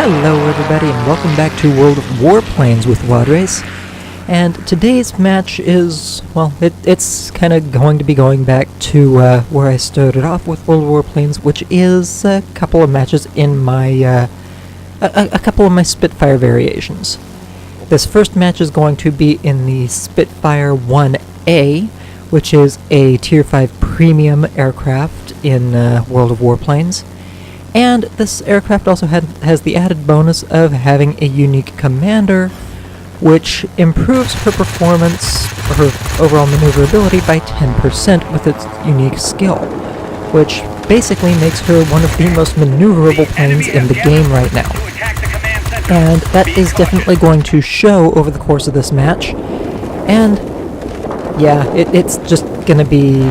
Hello everybody and welcome back to World of Warplanes with Wadres. And today's match is, well, it's kind of going to be going back to where I started off with World of Warplanes, which is a couple of matches in my, a couple of my Spitfire variations. This first match is going to be in the Spitfire 1A, which is a Tier 5 premium aircraft in World of Warplanes. And this aircraft also has the added bonus of having a unique commander, which improves her performance, her overall maneuverability by 10% with its unique skill, which basically makes her one of the most maneuverable planes in the game right now. And that is definitely going to show over the course of this match, and yeah, it's just gonna be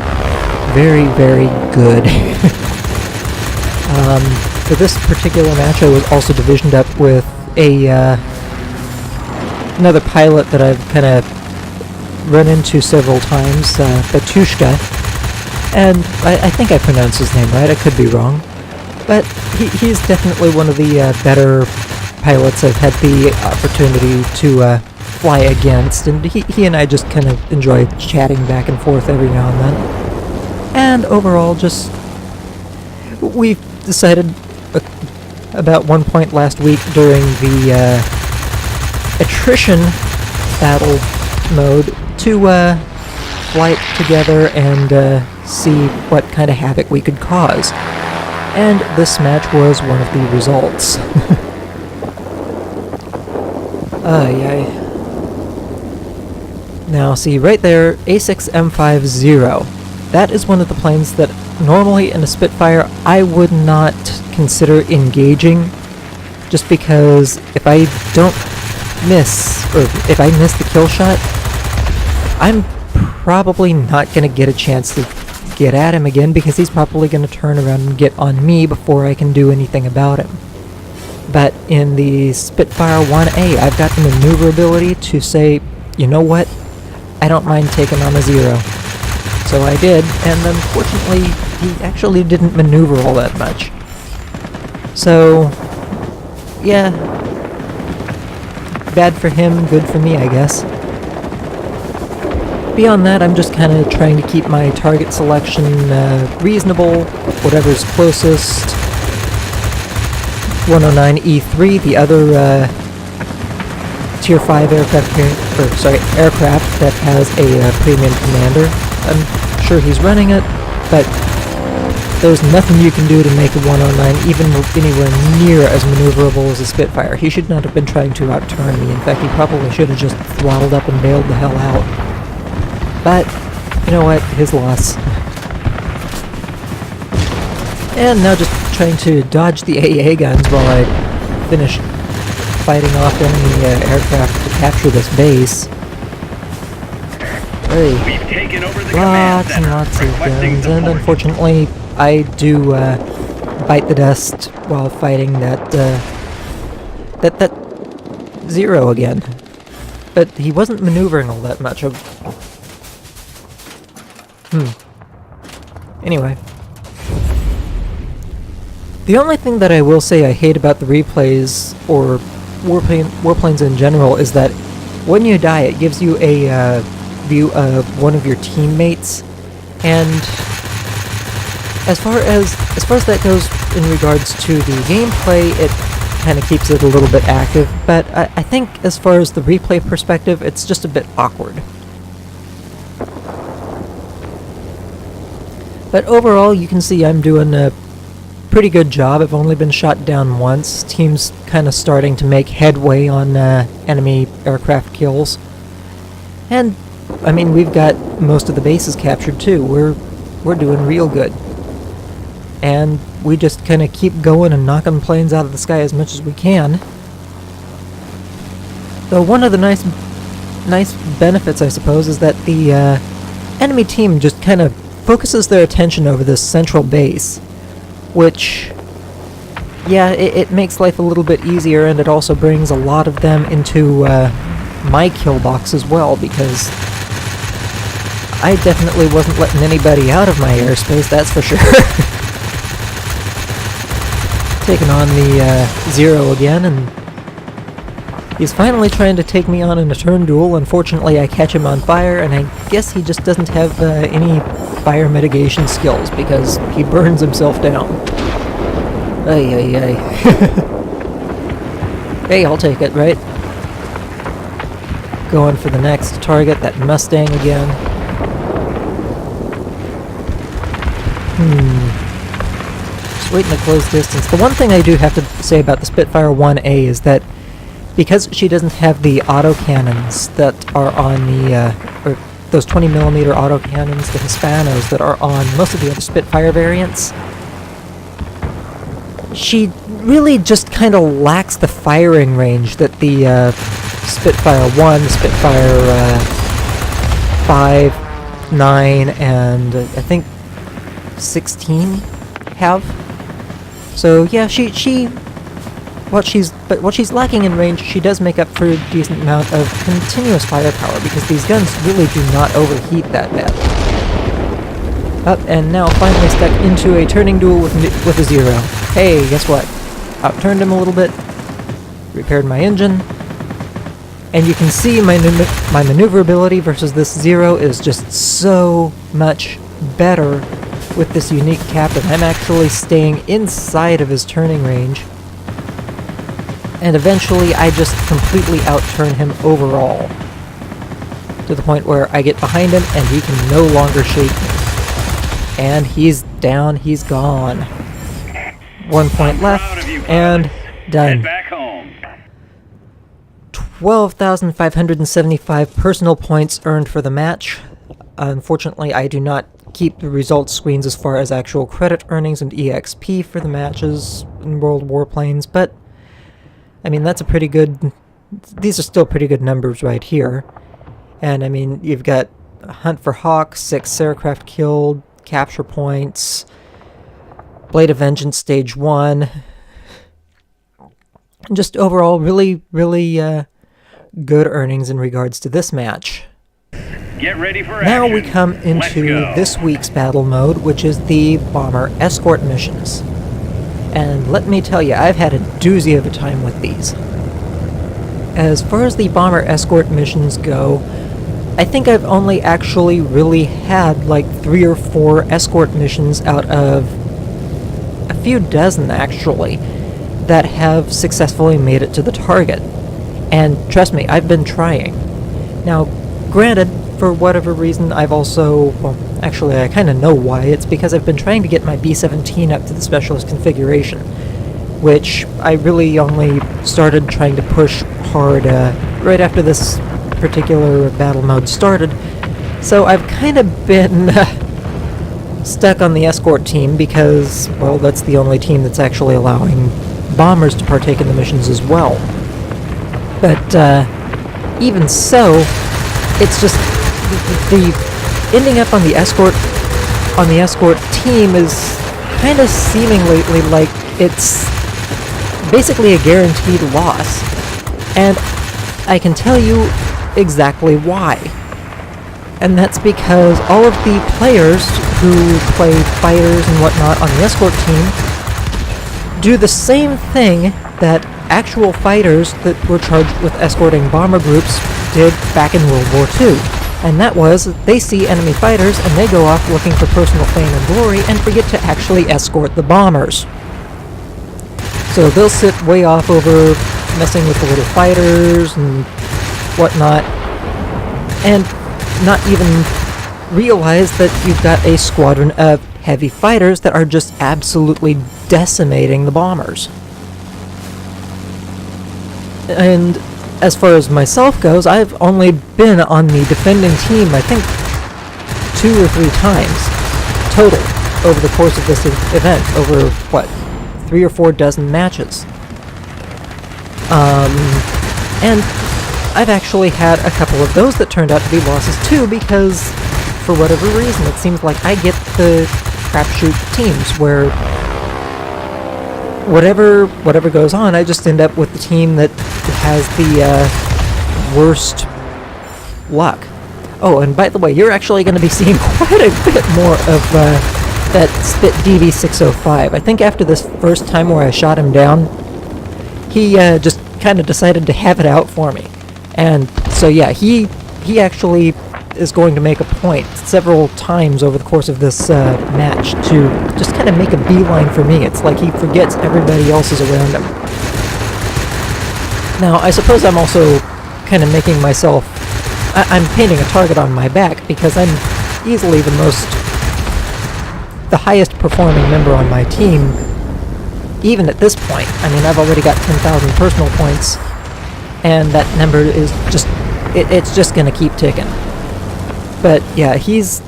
very, very good. For this particular match, I was also divisioned up with another pilot that I've kind of run into several times, Batushka, and I think I pronounced his name right, I could be wrong, but he's definitely one of the better pilots I've had the opportunity to fly against, and he and I just kind of enjoy chatting back and forth every now and then. And overall, just we've decided about one point last week during the attrition battle mode to fly together and see what kind of havoc we could cause. And this match was one of the results. Now see, right there, A6M50. That is one of the planes that normally in a Spitfire I would not consider engaging, just because if I don't miss, or if I miss the kill shot, I'm probably not going to get a chance to get at him again, because he's probably going to turn around and get on me before I can do anything about him. But in the Spitfire 1A, I've got the maneuverability to say, you know what, I don't mind taking on a zero. So I did, and unfortunately, he actually didn't maneuver all that much. So, yeah, bad for him, good for me, I guess. Beyond that, I'm just kind of trying to keep my target selection reasonable, whatever's closest. 109E3, the other Tier 5 aircraft that has a premium commander. I'm sure he's running it, but there's nothing you can do to make a 109 even anywhere near as maneuverable as a Spitfire. He should not have been trying to outturn me. In fact, he probably should have just throttled up and bailed the hell out. But, you know what, his loss. And now just trying to dodge the AA guns while I finish fighting off enemy aircraft to capture this base. Hey, lots and lots of guns, and unfortunately I do bite the dust while fighting that zero again. But he wasn't maneuvering all that much. Anyway. The only thing that I will say I hate about the replays, or warplanes in general, is that when you die it gives you a view of one of your teammates, and as far as that goes in regards to the gameplay, it kind of keeps it a little bit active, but I think as far as the replay perspective, it's just a bit awkward. But overall, you can see I'm doing a pretty good job. I've only been shot down once. Team's kind of starting to make headway on enemy aircraft kills. And, I mean, we've got most of the bases captured too. We're doing real good. And we just kind of keep going and knocking planes out of the sky as much as we can. Though one of the nice benefits, I suppose, is that the enemy team just kind of focuses their attention over this central base, which, yeah, it makes life a little bit easier, and it also brings a lot of them into my kill box as well, because I definitely wasn't letting anybody out of my airspace, that's for sure. taking on the Zero again, and he's finally trying to take me on in a turn duel. Unfortunately, I catch him on fire, and I guess he just doesn't have any fire mitigation skills because he burns himself down. Ay, ay, ay. Hey, I'll take it, right? Going for the next target, that Mustang again. Just waiting to close distance. The one thing I do have to say about the Spitfire 1A is that because she doesn't have the autocannons that are on the, or those 20mm autocannons, the Hispanos that are on most of the other Spitfire variants, she really just kind of lacks the firing range that the Spitfire 1, Spitfire 5, 9, and I think 16 have. So yeah, what she's lacking in range, she does make up for a decent amount of continuous firepower because these guns really do not overheat that badly. Up and now finally stuck into a turning duel with a Zero. Hey, guess what? Outturned him a little bit, repaired my engine, and you can see my maneuverability versus this Zero is just so much better with this unique captain. I'm actually staying inside of his turning range, and eventually I just completely outturn him overall, to the point where I get behind him and he can no longer shake me. And he's down, he's gone. 1 point left, and done. 12,575 personal points earned for the match. Unfortunately, I do not keep the results screens as far as actual credit earnings and EXP for the matches in World Warplanes, but I mean, that's a pretty good... These are still pretty good numbers right here. And I mean, you've got a Hunt for Hawk, 6 aircraft killed, capture points, Blade of Vengeance Stage 1. Just overall, really, really good earnings in regards to this match. Get ready for now action. We come into this week's battle mode, which is the Bomber Escort missions. And let me tell you, I've had a doozy of a time with these. As far as the Bomber Escort missions go, I think I've only actually really had like 3 or 4 escort missions out of a few dozen, actually, that have successfully made it to the target. And trust me, I've been trying. Now, granted, for whatever reason, I've also... Well, actually, I kind of know why. It's because I've been trying to get my B-17 up to the Specialist configuration, which I really only started trying to push hard right after this particular battle mode started. So I've kind of been stuck on the escort team because, well, that's the only team that's actually allowing bombers to partake in the missions as well. But even so, it's just the ending up on the escort team is kind of seeming lately like it's basically a guaranteed loss, and I can tell you exactly why. And that's because all of the players who play fighters and whatnot on the escort team do the same thing that actual fighters that were charged with escorting bomber groups did back in World War II. And that was, they see enemy fighters and they go off looking for personal fame and glory and forget to actually escort the bombers. So they'll sit way off over messing with the little fighters and whatnot, and not even realize that you've got a squadron of heavy fighters that are just absolutely decimating the bombers. And as far as myself goes, I've only been on the defending team, I think, 2 or 3 times total over the course of this event, over, what, 3 or 4 dozen matches. And I've actually had a couple of those that turned out to be losses too, because for whatever reason it seems like I get the crapshoot teams where whatever goes on, I just end up with the team that has the worst luck. Oh, and by the way, you're actually going to be seeing quite a bit more of that Spit DB605. I think after this first time where I shot him down, he just kind of decided to have it out for me. And so yeah, he actually is going to make a point several times over the course of this match to just kind of make a beeline for me. It's like he forgets everybody else is around him. Now, I suppose I'm also kind of making myself... I'm painting a target on my back because I'm easily the highest performing member on my team, even at this point. I mean, I've already got 10,000 personal points, and that number is just... it's just gonna keep ticking. But yeah, he's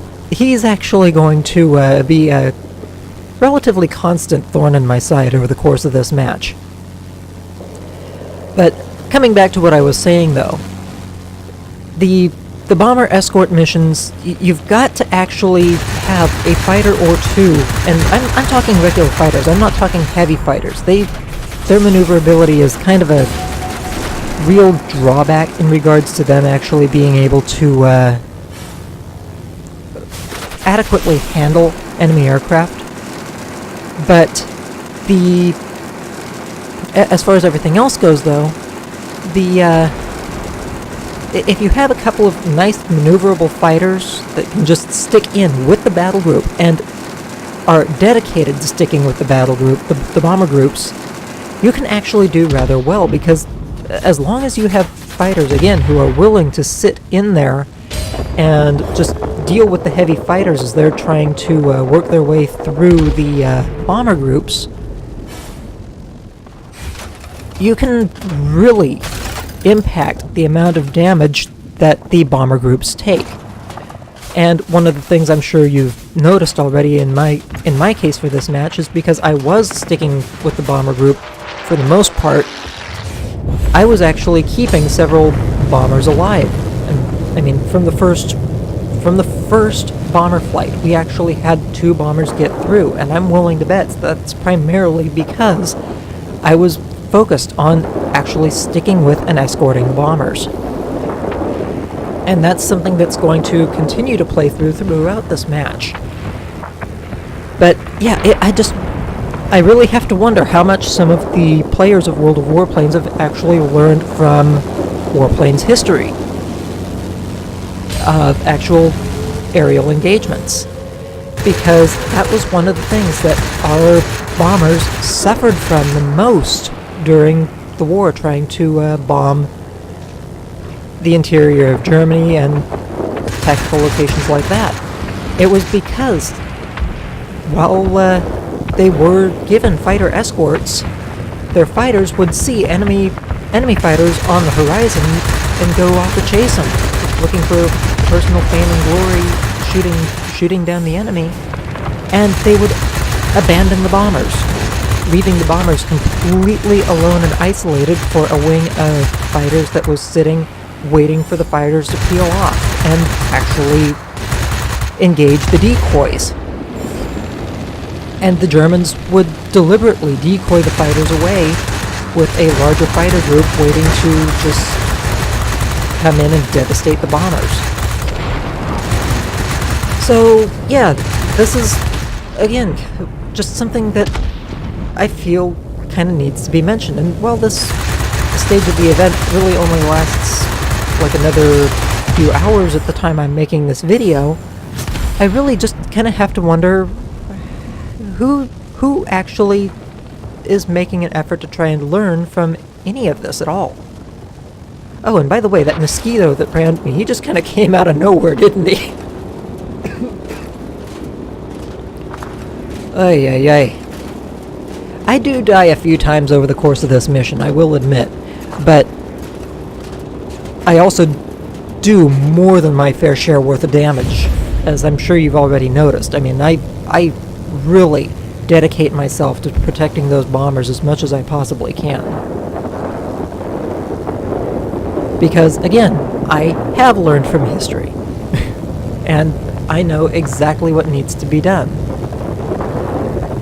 actually going to be a relatively constant thorn in my side over the course of this match. But coming back to what I was saying, though, the bomber escort missions, you've got to actually have a fighter or two, and I'm talking regular fighters. I'm not talking heavy fighters. Their maneuverability is kind of a real drawback in regards to them actually being able to adequately handle enemy aircraft. But as far as everything else goes, though, if you have a couple of nice maneuverable fighters that can just stick in with the battle group and are dedicated to sticking with the battle group, the bomber groups, you can actually do rather well, because as long as you have fighters, again, who are willing to sit in there and just deal with the heavy fighters as they're trying to work their way through the bomber groups, you can really impact the amount of damage that the bomber groups take. And one of the things I'm sure you've noticed already in my case for this match is because I was sticking with the bomber group for the most part, I was actually keeping several bombers alive. And, I mean, from the first bomber flight, we actually had 2 bombers get through, and I'm willing to bet that's primarily because I was focused on actually sticking with and escorting bombers. And that's something that's going to continue to play throughout this match. But yeah, I really have to wonder how much some of the players of World of Warplanes have actually learned from Warplanes history of actual aerial engagements. Because that was one of the things that our bombers suffered from the most during the war, trying to bomb the interior of Germany and tactical locations like that. It was because while they were given fighter escorts, their fighters would see enemy fighters on the horizon and go off to chase them, looking for personal fame and glory, shooting down the enemy, and they would abandon the bombers, leaving the bombers completely alone and isolated for a wing of fighters that was sitting, waiting for the fighters to peel off and actually engage the decoys. And the Germans would deliberately decoy the fighters away with a larger fighter group waiting to just come in and devastate the bombers. So, yeah, this is, again, just something that I feel kind of needs to be mentioned. And while this stage of the event really only lasts like another few hours at the time I'm making this video, I really just kind of have to wonder who actually is making an effort to try and learn from any of this at all. Oh, and by the way, that mosquito that rammed me, he just kind of came out of nowhere, didn't he? Ay, ay, ay. I do die a few times over the course of this mission, I will admit, but I also do more than my fair share worth of damage, as I'm sure you've already noticed. I mean, I really dedicate myself to protecting those bombers as much as I possibly can. Because, again, I have learned from history, and I know exactly what needs to be done.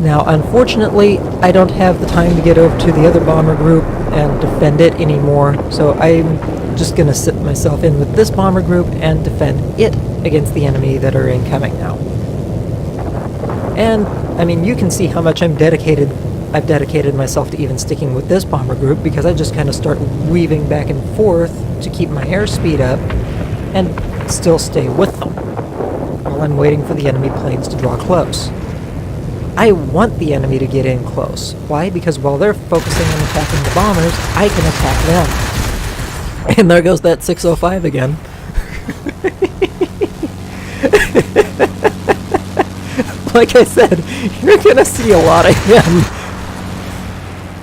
Now, unfortunately, I don't have the time to get over to the other bomber group and defend it anymore, so I'm just gonna sit myself in with this bomber group and defend it against the enemy that are incoming now. And, I mean, you can see how much I've dedicated myself to even sticking with this bomber group, because I just kind of start weaving back and forth to keep my airspeed up and still stay with them while I'm waiting for the enemy planes to draw close. I want the enemy to get in close. Why? Because while they're focusing on attacking the bombers, I can attack them. And there goes that 605 again. Like I said, you're gonna see a lot of him.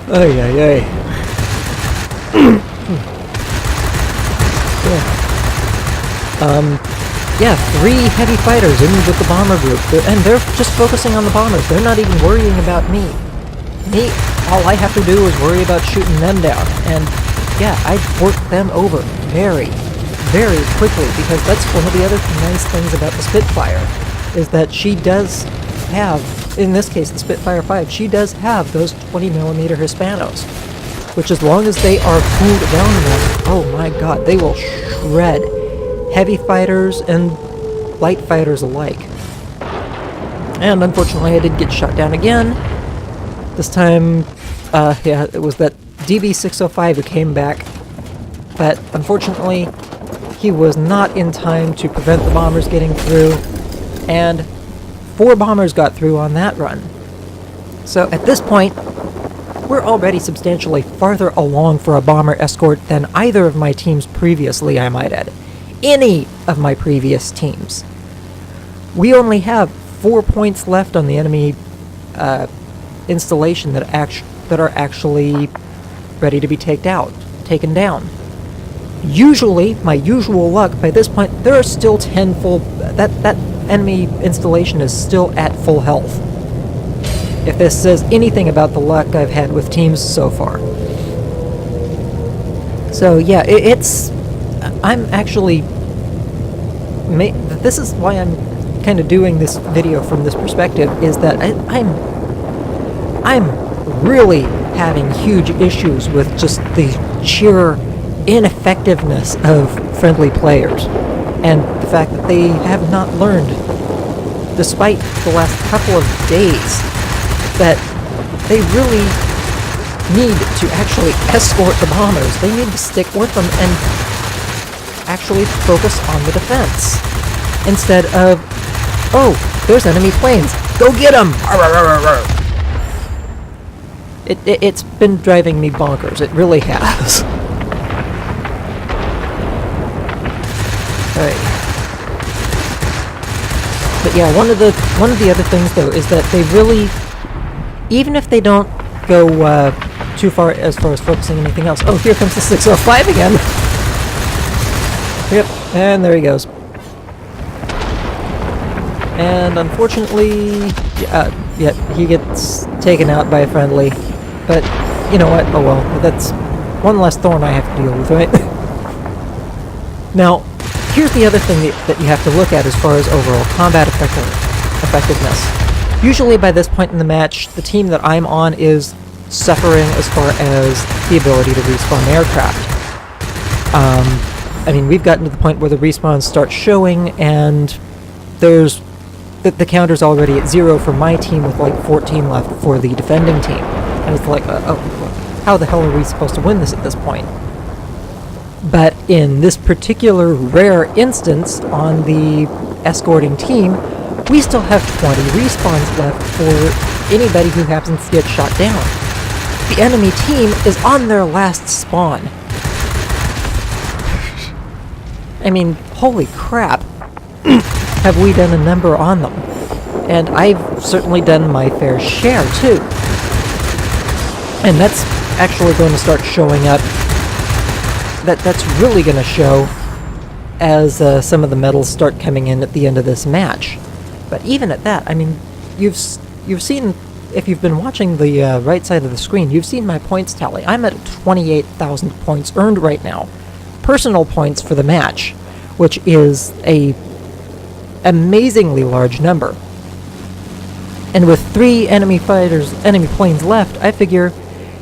Ay, ay, ay. Yeah, 3 heavy fighters in with the bomber group, and they're just focusing on the bombers. They're not even worrying about me. All I have to do is worry about shooting them down, and yeah, I'd work them over very, very quickly, because that's one of the other nice things about the Spitfire, is that she does have, in this case the Spitfire 5, she does have those 20mm Hispanos, which as long as they are cooled down enough, oh my god, they will shred heavy fighters and light fighters alike. And unfortunately I did get shot down again. This time, yeah, it was that DB605 who came back, but unfortunately he was not in time to prevent the bombers getting through, and 4 bombers got through on that run. So at this point, we're already substantially farther along for a bomber escort than either of my teams previously, I might add. Any of my previous teams. We only have 4 points left on the enemy installation that are actually ready to be taken down. Usually, my usual luck, by this point, there are still 10 full... That enemy installation is still at full health. If this says anything about the luck I've had with teams so far. So yeah, I'm actually... This is why I'm kind of doing this video from this perspective, is that I'm really having huge issues with just the sheer ineffectiveness of friendly players, and the fact that they have not learned, despite the last couple of days, that they really need to actually escort the bombers. They need to stick with them and actually focus on the defense, instead of, oh, there's enemy planes, go get them! It's been driving me bonkers, it really has. Alright. But yeah, one of the other things though is that they really, even if they don't go too far as focusing on anything else. Oh, here comes the 605 again! Yep, and there he goes. And unfortunately, yeah, he gets taken out by a friendly. But, you know what, oh well, that's one less thorn I have to deal with, right? Now, here's the other thing that you have to look at as far as overall combat effectiveness. Usually by this point in the match, the team that I'm on is suffering as far as the ability to respawn aircraft. I mean, we've gotten to the point where the respawns start showing, and there's the counter's already at 0 for my team, with like 14 left for the defending team. And it's like, oh, how the hell are we supposed to win this at this point? But in this particular rare instance on the escorting team, we still have 20 respawns left for anybody who happens to get shot down. The enemy team is on their last spawn. I mean, holy crap. Have we done a number on them? And I've certainly done my fair share, too. And that's actually going to start showing up. That's really going to show as some of the medals start coming in at the end of this match. But even at that, I mean, you've seen, if you've been watching the right side of the screen, you've seen my points tally. I'm at 28,000 points earned right now. Personal points for the match, which is a amazingly large number. And with 3 enemy planes left, I figure,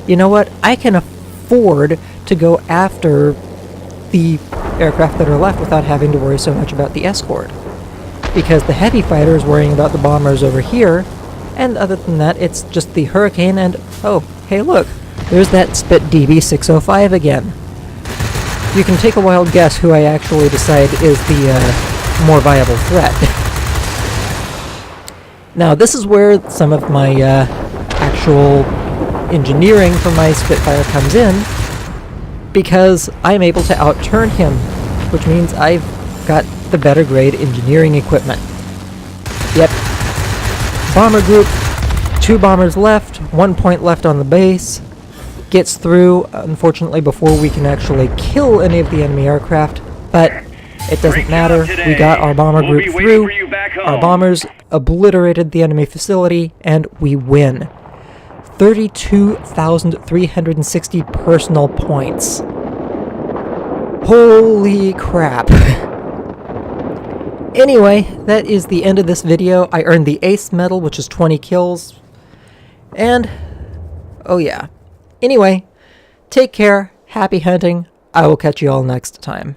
you know what, I can afford to go after the aircraft that are left without having to worry so much about the escort. Because the heavy fighter is worrying about the bombers over here, And other than that, it's just the Hurricane and, oh, hey look, there's that Spit DB605 again. You can take a wild guess who I actually decide is the more viable threat. Now, this is where some of my actual engineering for my Spitfire comes in, because I'm able to outturn him, which means I've got the better grade engineering equipment. Yep. Bomber group, 2 bombers left, 1 point left on the base. Gets through, unfortunately, before we can actually kill any of the enemy aircraft, but it doesn't matter. We got our bomber group through, our bombers obliterated the enemy facility, and we win. 32,360 personal points. Holy crap. Anyway, that is the end of this video. I earned the Ace Medal, which is 20 kills. And, oh yeah. Anyway, take care, happy hunting. I will catch you all next time.